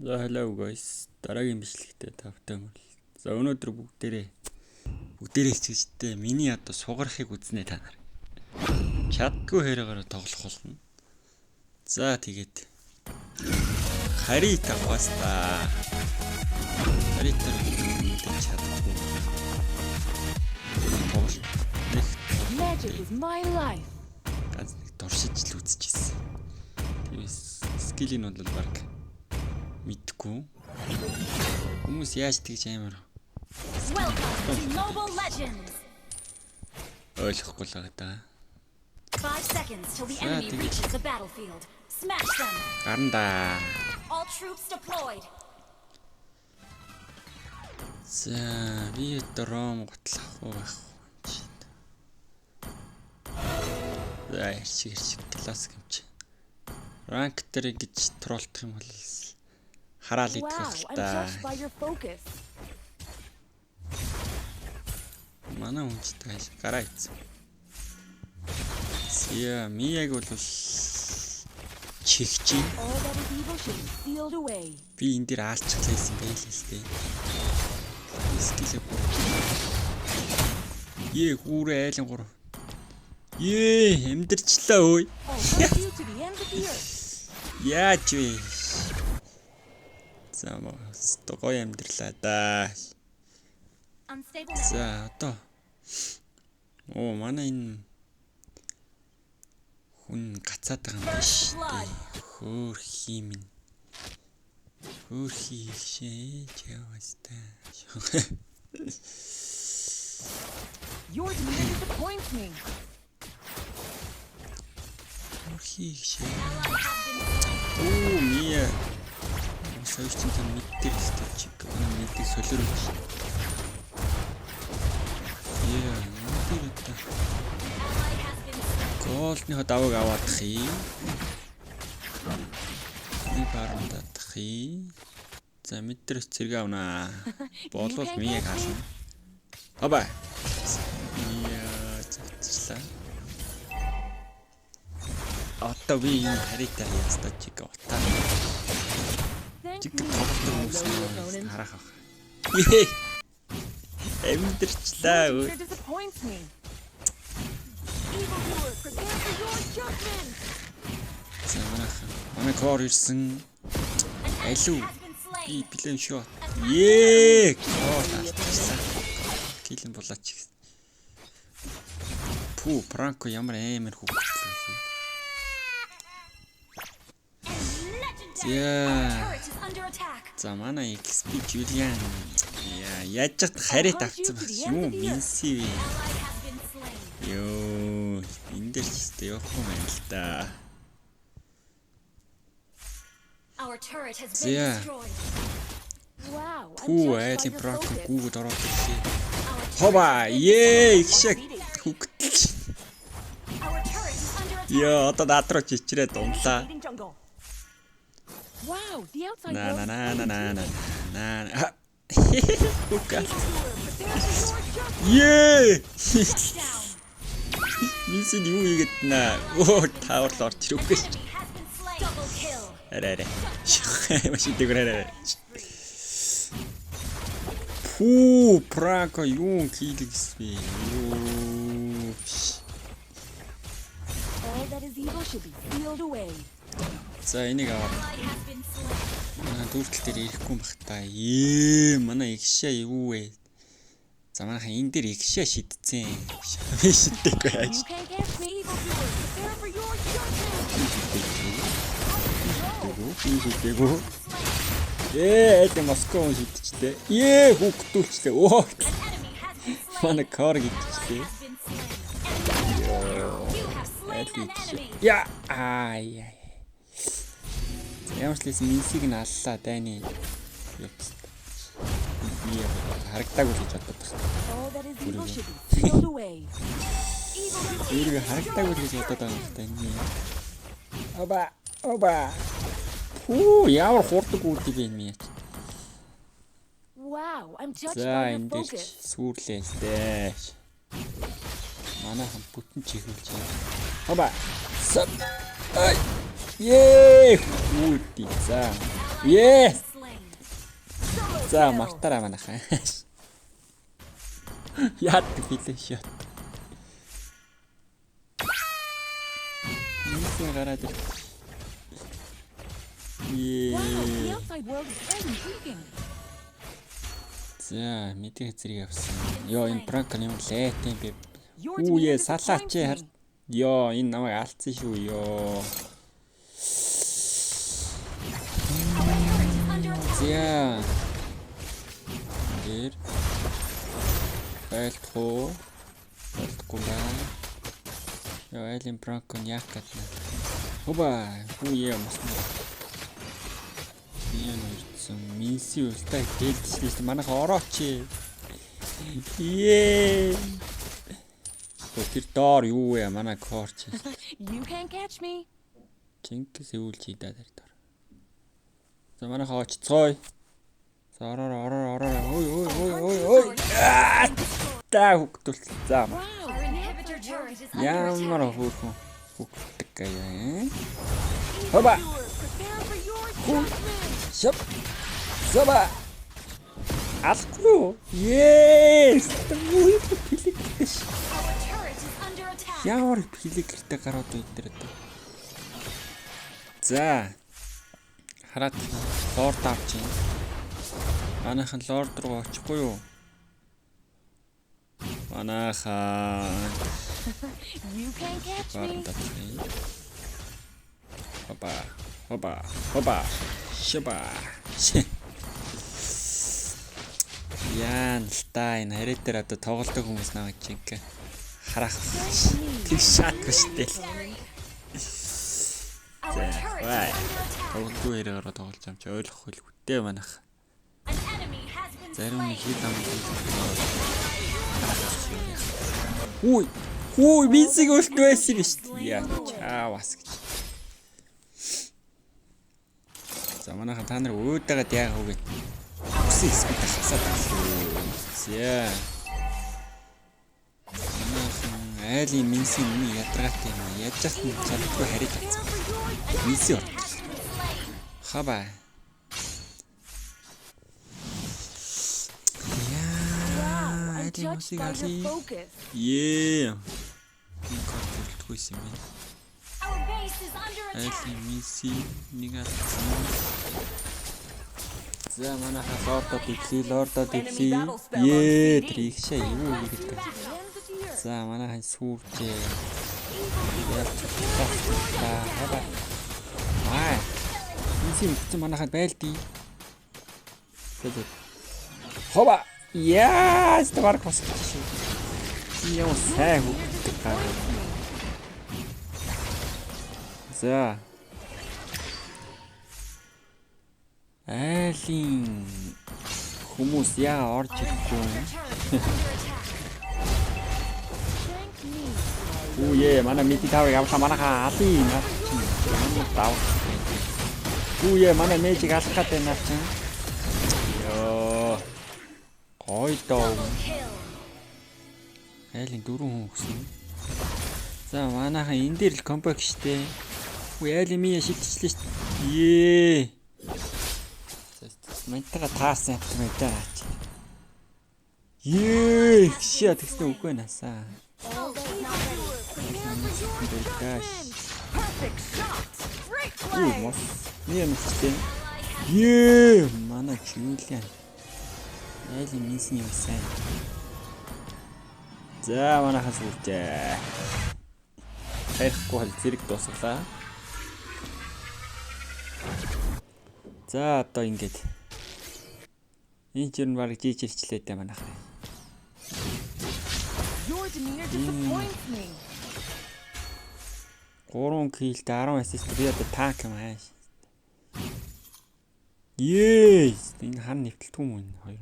За hello guys. Дараагийн бичлэгтээ тавтай мөрөл. За өнөөдөр бүгдээрээ хичээжтэй миний одоо сугарахыг үзнэ та нар. Чаддгүй хэрэгээр тоглох болно. За тэгээд харита баста. Харита чаддгүй. Magic is my life. Ганц нэг дуршиж л үзчихсэн. Тиймээс скилийг нь бол баг мэдгүй. Хүмүүс яаж тэгж амар ойлгохгүй л байгаа да. 5 seconds till the enemy reaches the battlefield. Smash them. Гаранда. All troops deployed. За би дром готлох уу байх уу. За ирчиг классик юм чи. Ранк дээр гэж троллдох юм бол хараал идэх байх л та. Манай үнэтэй гараа ийцэн. Яа, мияг бол чихчи. Би энэ дээр аалцчихлээсэн байлээ. Скилээ. Хүүрээ айлын гур. Эмдэрчлээ ой. Яаж вэ? За гоё амьдралаа да. За одоо. Манай энэ хүн гацаад байгаа юм биш үү? Хөөрхий минь. Хөөрхий шээж яваста. Your team disappoints me. Хөөрхий шээ. Мия. Сойчтой мэддэг стичик. Мэддэг солиорч. Мэддэг. Голны даваг аваадах юм. Би баруундаадах юм. За мэдэрч зэрэг авнаа. Болвол мияг хаална. Хабаа. Зацчлаа. Одоо би энэ харита ястаа чиг утаа. Чиг тоглох юм харах ах. Эмдэрчлээ. Манай кор ирсэн. Алуу. Би плен шот. Килэн болооч. Пүү, пранко ямар амар хүүхдтэй. За манай XP Julian яаж ч харит авцсан байх юм минси. Ёо, энэ дээр ч тест явахгүй юм л да. Our turret has been destroyed. Wow. Айлын пранко гүгэд ороод ирлээ. Хоба, ихшээ хүүхдтэй. Яа, одоо надруу чичрээ дунлаа. Wow, the outside На. Мисин юу игээд наа. Таавар л орч ирвгүй. Арай. Машин дэгрээ. Пүү, пранко юу хийлгэсвэ. all that is evil should be sealed away. За энийг аваад. Дүүртэл дээр ирэхгүй байх та. Манай игшээ юу вэ? За манайхан энэ дээр игшээ шидцэн. Шиддэггүй яаж. Это Москва шидчихлээ. Хүүхдүүлчлээ. Манай кар гитчихлээ. Яа. Ямар ч лээс минсиг нь аллаа дайны явц. Би харагдаагүй гэж боддог байна. Үүрэг харагдаагүй гэж боддог байгаа юм байна. Оба. Ямар хурдаг үүдээ бэ энэ. Wow, I'm touched За by your энэ дээр focus. сүрлээ сте. Манайхан бүтэн чихүүлж байна. Оба. Ай. Үүдий за. За мартаараа манайхаа. Яад билээ шот. Нийсээ гараад ир. Wow, the outside world is very intriguing. За мэдээ зэрэг явсан. Йоо энэ пранк юм лээ тийм би. Your Үе demeanor салаач disappoints хар. me. Йоо энэ намайг алдсан шүү ёо. Under attack. За. Гэр. Байлтхоо. Байлтхоо. Йоо айлын пранк яах гэдэг. Хоба. Үе мосмо. Яа нэрсэн минси устай хэлчихсэн манайха орооч. Ее. Тэр доор юу вэ? Манай корч. You can't catch me. Чингис өвүүлж идэ тэр доор. За манайха очцгой. За ороо. Ой. Та хөктөлт. За. Our inhibitor turret is under Ямар attack. хөктөг гаяа. Хоба. Prepare for your judgment. Шап. Заба. Алгүй. Yes. Үгүй пилик. Our turret is under attack. Ямар пилик гэртэ гараад үйдэр. За. Хараад лорд авч юм. Манайхан лорд руу очихгүй юу? Манайхан You can't catch me. Хоба. Шаба. Яан та энэ хараа дээр одоо тоглолтог хүмүүс намайг чиг харах тэг шатгүй штэ. Our turret Вай. is under attack. Тоглолтгүй хэрэгээр тоглож юм чи ойлгохгүй л үтээ манайх. An enemy has been Зарим нэг slain. хил ам. Үй бисиг өлт байсан биз дээ. Яа чаавас гэж. За манайхан та нар өөдөөд яах вэ? Үсээ эсвэл хасаад байна. За. Манайхан айлын минсийн миний ядаргаатай юм. Яаж ч юм чадахгүй хариж авсан. Минсийн ор. Хаба. Wow, I'm Айлын judged минсийг by алий. your focus. Ее. Энэ контролтгүйсэн юм. Our base is under attack. Айлын минсийн нэг алдсан. За манайха лордод иглээ. Ее трикшээ юу гэдэг. За манайхан сүрчээ. Аа. Минсийн өгсөн манайхад байлдий. Хоба. Яа, стовар кос шүү. Яа сайн хөвгдөг гар. За. Айлын хүмүүс яа орж ирэхгүй. Үе манай мэди тавыг авлаа манайха алын наад чинь дав. Үе манай мэжиг алах гэдэг наад чинь. Йоо. Гой доо. Айлын 4 хүн өгсөн. За манайхан энэ дээр л компакт штэ. Үе айлын мия шилтчихлээ штэ. Ее. Мэнтэйгээ таарсан автоматаар аач. Ее. Шээ тэгсэн үгүй насаа. Perfect shot. Great Үгүй play. мос. Ние мэдсэн. Ее. Манай чимлэн. Айлын минсний юм сайн. За манайхаас үржээ. Хайрахгүй хол зэрэг дуусглаа. За одоо ингэж. Энэ ч юм баг жижигчлээ дээ манайхаа. Your demeanor disappoints me. 3 киллд 10 ассист би одоо танк юм ааш. Yes, энэ хан нэвтэлтгүй юм энэ хоёр.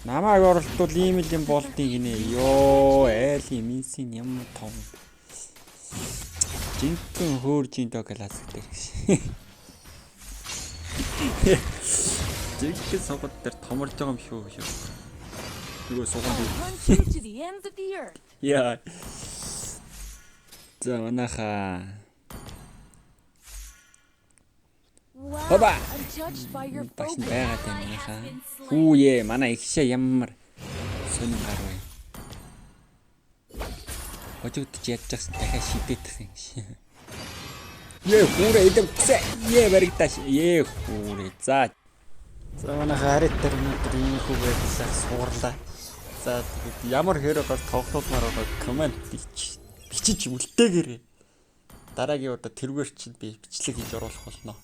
Намайг оролтвол ийм л юм болдгийг гинэ. Йоо, айлын минсийн юм том. Жинхэнэ хөөржин доо галаас гэдэг гэж. Жинхэнэ согод дээр томорж байгаа юм шүү. Нөгөө согонд. Hunt you to the ends of the earth. Яа. За манайха. Wow, Хоба. Judged by your Баш focus. байгаад байна хаа. Хүүе, манай ихшээ ямар сонин гар вэ? Хожигдож ядчихсан дахиад шидээх юм шиг. Хүүрэ идэвхсэ. Баригдаш. Хүүрэ. За манай харит дээр өнөөдөр ийм хүүгээ суурлаа. За тэгээд ямар хэрэг тоглоомоор байгаа комент бичиж үлдээгээрэй. Дараагийн удаа тэргээр чинь би бичлэг хийж оруулах болно.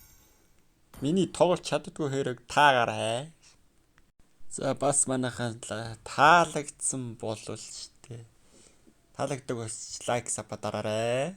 Миний тоглож чаддгүй хэрэг таагараа. За бас манайхан таалагдсан болвол штэ. Таалагддаг бас лайк сапа дараарай.